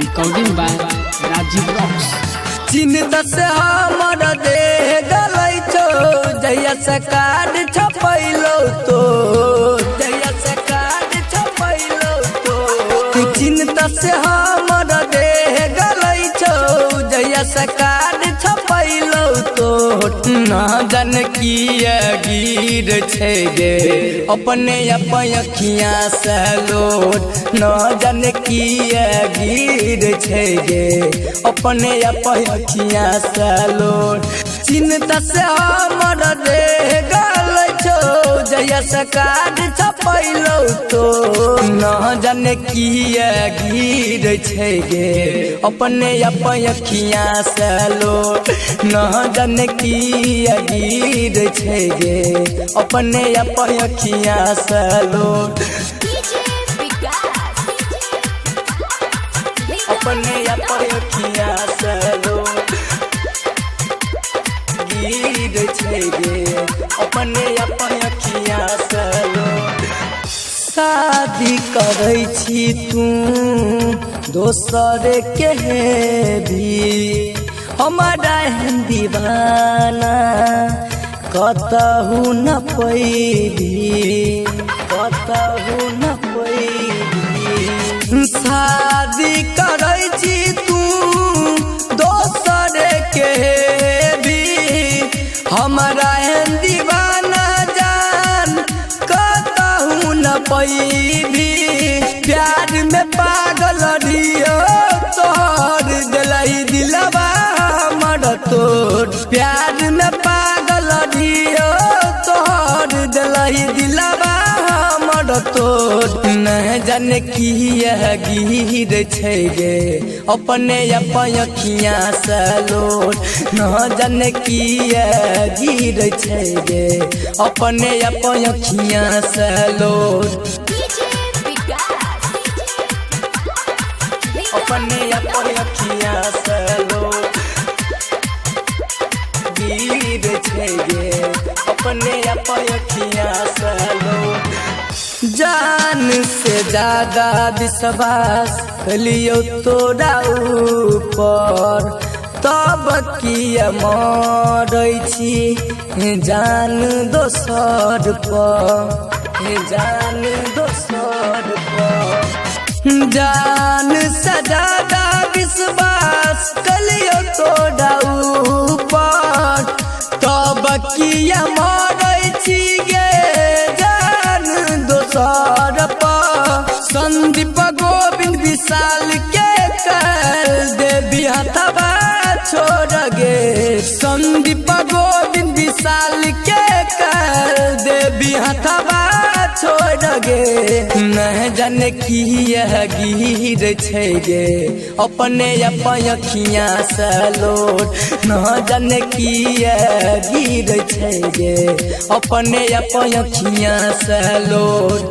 Recording by Rajiv Rocks. चिन्ता से हमर देह गलै छो जैया से कार्ड छपैलो तो जैया से कार्ड छपैलो तो चिन्ता से हमर देह गलै छो जैया से कार्ड छपैलो तो ना जन किया गिर छै गे अपने अपन अखियां से लोट ना जन किया गिर छै गे अपने अपन अखियां से लोट चिन्ता से हमर देह गलै छो जैया से कार्ड छपैलो तो ना जन किया गिर छै गे अपने अपन अखियां से लोट ना जन किया गिर छै गे अपने अपन अखियां से लोट अपने अपन अखियां से लोट गिर छै गे अपने अपन अखियां से लोट शादी करै छी तू दोसर के भी हमारा दीवाना कतहु न पैबी कतहु न पैबी शादी करै छी तू दोसर के भी हमारा दीवाना जान कतहु न पैबी प्यार में पागल रियो तोहर दिलई दिलवा हमर तोर प्यार में पागल रियो तोहर दिलई दिलवा हमर तोर न जन किया गिर छै गे अपने अपन अखियां से लोट न जन किया गिर छै गे अपने अपन अखियां से लोट अपने अपन अखियां से लोट गिर छै गे अपने अपन अखियां से लोट जान से ज्यादा विश्वास कलियो तोरा ऊपर तब किया मरै छी जान दोसर पर जान दोसर पर जान से ज्यादा विश्वास कलियो तोरा ऊपर तब किया मरै छी गे जान दोसर पर संदीप गोविंद विशाल के कर देवी हथवा छोड़ गे संदीप गोविंद विशाल के कर देवी हथवा छोड़ गे न जन किया गिर छै गे अपने अपन अखियां से लोट न जन किया गिर छै गे अपने अपन अखियां से लोट।